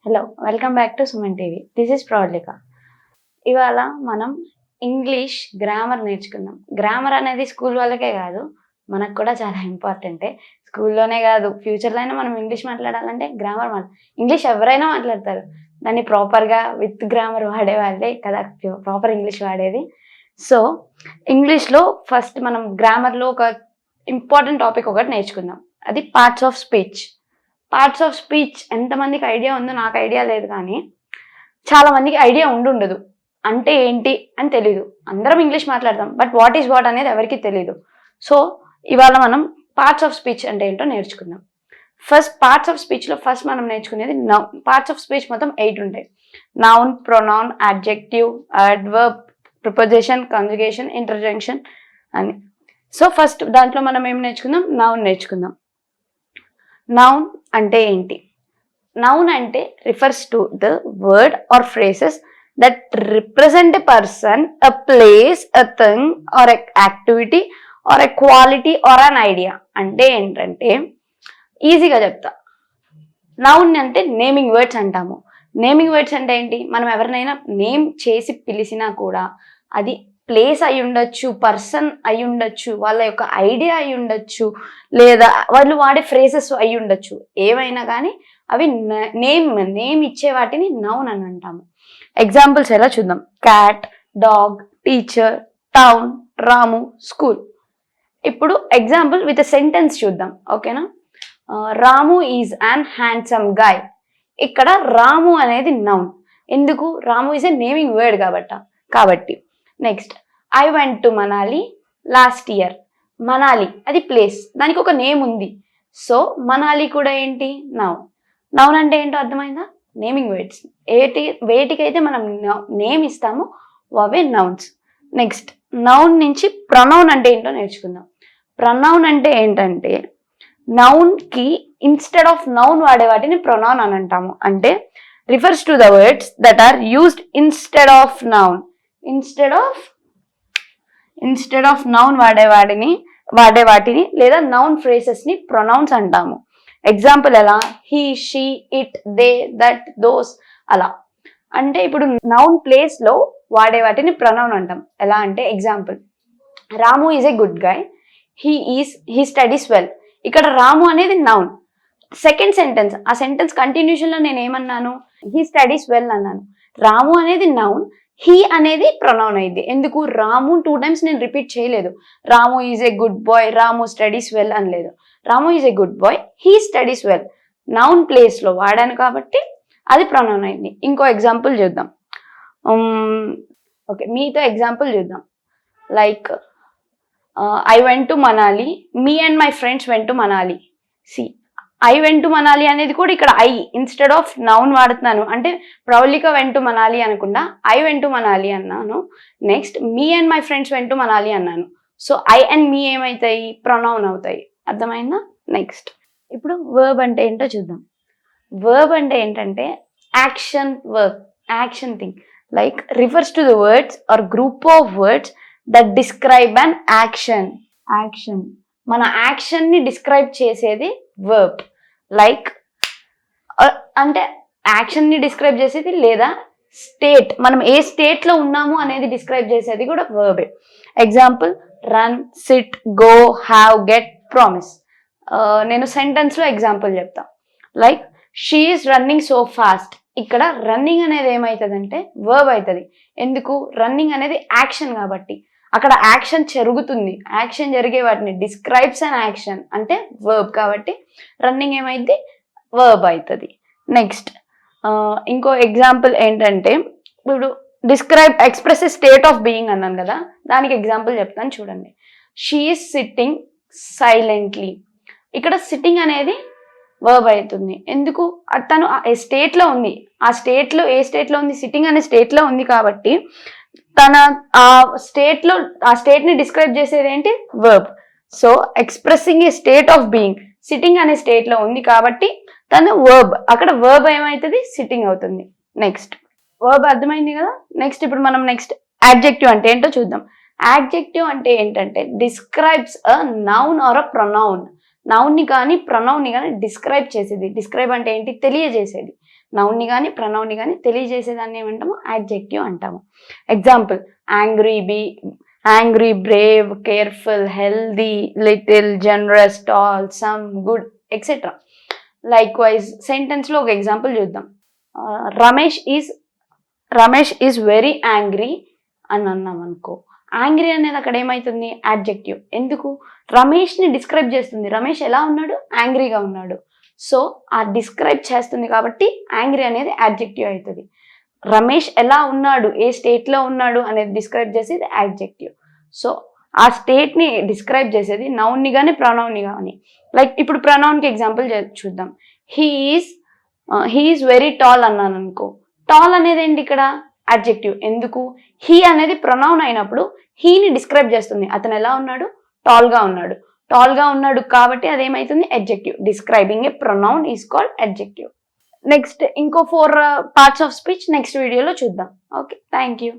Hello, welcome back to Sumantv. This is Pravalika. ఇవాళ మనం English grammar నేర్చుకుందాం. Grammar అనేది స్కూల్ వాళ్ళకే కాదు, మనకు కూడా చాలా ఇంపార్టెంటే. స్కూల్లోనే కాదు, ఫ్యూచర్లో అయినా మనం ఇంగ్లీష్ మాట్లాడాలంటే ఇంగ్లీష్ ఎవరైనా మాట్లాడతారు. దాన్ని ప్రాపర్గా విత్ గ్రామర్ వాడే వాళ్ళే కదా ప్రాపర్ ఇంగ్లీష్ వాడేది. సో ఇంగ్లీష్లో ఫస్ట్ మనం గ్రామర్లో ఒక ఇంపార్టెంట్ టాపిక్ ఒకటి నేర్చుకుందాం. అది parts of speech. Parts of speech ఎంతమందికి ఐడియా ఉందో నాకు ఐడియా లేదు, కానీ చాలా మందికి ఐడియా ఉండదు. అంటే ఏంటి అని తెలీదు. అందరం ఇంగ్లీష్ మాట్లాడతాం, బట్ వాట్ ఈస్ వాట్ అనేది ఎవరికి తెలీదు. సో ఇవాళ మనం పార్ట్స్ ఆఫ్ స్పీచ్ అంటే ఏంటో నేర్చుకుందాం. ఫస్ట్ పార్ట్స్ ఆఫ్ స్పీచ్లో ఫస్ట్ మనం నేర్చుకునేది నౌన్. పార్ట్స్ ఆఫ్ స్పీచ్ మొత్తం 8 ఉంటాయి. Noun, pronoun, adjective, adverb, preposition, conjugation, interjection అని. సో ఫస్ట్ దాంట్లో మనం ఏం నేర్చుకుందాం? నౌన్ నేర్చుకుందాం. నౌన్ అంటే ఏంటి? నౌన్ అంటే refers to the word or phrases that represent a person, a place, a thing or a activity are a quality are an idea. అంటే ఏంటంటే ఈజీగా చెప్తా. నౌన్ అంటే నేమింగ్ వర్డ్స్ అంటాము. నేమింగ్ వర్డ్స్ అంటే ఏంటి? మనం ఎవరినైనా నేమ్ చేసి పిలిచినా కూడా అది ప్లేస్ అయి ఉండొచ్చు, పర్సన్ అయి ఉండొచ్చు, వాళ్ళ యొక్క ఐడియా అయి ఉండొచ్చు, లేదా వాళ్ళు వాడే ఫ్రేజెస్ అయి ఉండొచ్చు. ఏవైనా కానీ అవి నేమ్ ఇచ్చే వాటిని నౌన్ అని అంటాము. ఎగ్జాంపుల్స్ ఎలా చూద్దాం. క్యాట్, డాగ్, టీచర్, టౌన్, రాము, స్కూల్. ఇప్పుడు ఎగ్జాంపుల్ విత్ సెంటెన్స్ చూద్దాం, ఓకేనా? రాము ఈజ్ అన్ హ్యాండ్సమ్ గాయ్. ఇక్కడ రాము అనేది నౌన్. ఎందుకు? రాము ఈజ్ ఎ నేమింగ్ వర్డ్ కాబట్టి. Next, I went to Manali last year. Manali అది ప్లేస్, దానికి ఒక నేమ్ ఉంది. సో మనాలి కూడా ఏంటి? నౌన్. నౌన్ అంటే ఏంటో అర్థమైందా? Naming words. వేటికైతే మనం నేమ్ ఇస్తామో అవే నౌన్స్. నెక్స్ట్, నౌన్ నుంచి ప్రొనౌన్ అంటే ఏంటో నేర్చుకుందాం. ప్రొనౌన్ అంటే ఏంటంటే నౌన్కి ఇన్స్టెడ్ ఆఫ్ నౌన్ వాడే వాటిని ప్రొనౌన్ అని అంటాము. అంటే refers to the words that are used instead of noun. Instead of noun వాడే వాటిని లేదా నౌన్ ఫ్రేసెస్ ని ప్రొనౌన్స్ అంటాము. ఎగ్జాంపుల్ ఎలా? He, she, it, they, that, those అలా. అంటే ఇప్పుడు నౌన్ ప్లేస్ లో వాడే వాటిని ప్రొనౌన్ అంటాం. ఎలా అంటే example, Ramu is a good guy, he studies well. ఇక్కడ రాము అనేది నౌన్. సెకండ్ సెంటెన్స్, ఆ సెంటెన్స్ కంటిన్యూషన్ లో నేను ఏమన్నాను? హీ స్టడీస్ వెల్ అన్నాను. రాము అనేది నౌన్, హీ అనేది ప్రొనౌన్ అయింది. ఎందుకు? రాము 2 times నేను రిపీట్ చేయలేదు. Ramu is a good boy, Ramu studies well అనలేదు. Ramu is a good boy, he studies well. Noun place లో వాడాను కాబట్టి అది ప్రొనౌన్ అయింది. ఇంకో ఎగ్జాంపుల్ చూద్దాం. ఓకే, మీతో ఎగ్జాంపుల్ చూద్దాం. Like I went to Manali, me and my friends went to Manali. See, I went to Manali అనేది కూడా ఇక్కడ ఐ ఇన్స్టెడ్ ఆఫ్ నౌన్ వాడుతున్నాను. అంటే ప్రవళిక వెంట్ టు మనాలి అనకుండా ఐ వెంట్ టు మనాలి అన్నాను. Next, me and my friends went to Manali అన్నాను. So I and మీ ఏమవుతాయి? Pronoun అవుతాయి. అర్థమైందా? నెక్స్ట్, ఇప్పుడు వర్బ్ అంటే ఏంటో చూద్దాం. వర్బ్ అంటే ఏంటంటే action verb, action thing. Like refers to the words or group of words that describe an action. మన యాక్షన్ ని డిస్క్రైబ్ చేసేది వర్బ్. లైక్ అంటే యాక్షన్ ని డిస్క్రైబ్ చేసేది, లేదా స్టేట్, మనం ఏ స్టేట్ లో ఉన్నాము అనేది డిస్క్రైబ్ చేసేది కూడా వర్బే. Example, run, sit, go, have, get, promise. నేను సెంటెన్స్ లో ఎగ్జాంపుల్ చెప్తా. Like she is running so fast. ఇక్కడ రన్నింగ్ అనేది ఏమవుతుందంటే వర్బ్ అవుతుంది. ఎందుకు? రన్నింగ్ అనేది యాక్షన్ కాబట్టి. అక్కడ యాక్షన్ జరుగుతుంది, యాక్షన్ జరిగే వాటిని డిస్క్రైబ్స్ అన్ యాక్షన్ అంటే వర్బ్ కాబట్టి రన్నింగ్ ఏమైంది? వర్బ్ అవుతుంది. నెక్స్ట్, ఇంకో ఎగ్జాంపుల్ ఏంటంటే, ఇప్పుడు ఎక్స్ప్రెస్ స్టేట్ ఆఫ్ బీయింగ్ అన్నాను కదా, దానికి ఎగ్జాంపుల్ చెప్తాను చూడండి. She is sitting silently. ఇక్కడ సిట్టింగ్ అనేది వర్బ్ అవుతుంది. ఎందుకు? తను స్టేట్ లో ఉంది. ఆ స్టేట్ లో ఏ స్టేట్ లో ఉంది? సిట్టింగ్ అనే స్టేట్ లో ఉంది కాబట్టి తన ఆ స్టేట్ ని డిస్క్రైబ్ చేసేది ఏంటి? Verb. So expressing A state of being, sitting అనే స్టేట్ లో ఉంది కాబట్టి తను వర్బ్. అక్కడ వర్బ్ ఏమవుతుంది? సిట్టింగ్ అవుతుంది. నెక్స్ట్, వర్బ్ అర్థమైంది కదా. నెక్స్ట్, ఇప్పుడు మనం యాడ్జెక్టివ్ అంటే ఏంటో చూద్దాం. యాడ్జెక్టివ్ అంటే ఏంటంటే describes a noun are a pronoun. Noun ని కానీ ప్రొనౌన్ ని కానీ డిస్క్రైబ్ చేసేది. డిస్క్రైబ్ అంటే ఏంటి? తెలియజేసేది. నౌన్ని కానీ ప్రనౌన్ని కానీ తెలియజేసేదాన్ని ఏమంటాము యాడ్జెక్టివ్ అంటాము. Example angry, brave, careful, healthy, little, generous, tall, some, good etcetera. Likewise సెంటెన్స్లో ఒక ఎగ్జాంపుల్ చూద్దాం. రమేష్ ఈజ్ వెరీ యాంగ్రీ అని అన్నాం అనుకో. యాంగ్రీ అనేది అక్కడ ఏమవుతుంది? యాడ్జెక్టివ్. ఎందుకు? రమేష్ని డిస్క్రైబ్ చేస్తుంది. రమేష్ ఎలా ఉన్నాడు? యాంగ్రీగా ఉన్నాడు. సో ఆ డిస్క్రైబ్ చేస్తుంది కాబట్టి యాంగ్రీ అనేది యాడ్జెక్టివ్ అవుతుంది. రమేష్ ఎలా ఉన్నాడు, ఏ స్టేట్లో ఉన్నాడు అనేది డిస్క్రైబ్ చేసేది యాడ్జెక్టివ్. సో ఆ స్టేట్ని డిస్క్రైబ్ చేసేది నౌన్ని కానీ ప్రొనౌన్ని కానీ. లైక్ ఇప్పుడు ప్రొనౌన్కి ఎగ్జాంపుల్ చూద్దాం. హీ ఈజ్ వెరీ టాల్ అన్నాను అనుకో. టాల్ అనేది ఏంటి ఇక్కడ? యాడ్జెక్టివ్. ఎందుకు? హీ అనేది ప్రొనౌన్ అయినప్పుడు హీని డిస్క్రైబ్ చేస్తుంది. అతను ఎలా ఉన్నాడు? టాల్గా ఉన్నాడు కాబట్టి అదేమవుతుంది? Adjective. Describing a pronoun is called adjective. Next ఇంకో 4 parts ఆఫ్ స్పీచ్ నెక్స్ట్ వీడియోలో చూద్దాం. Okay, thank you.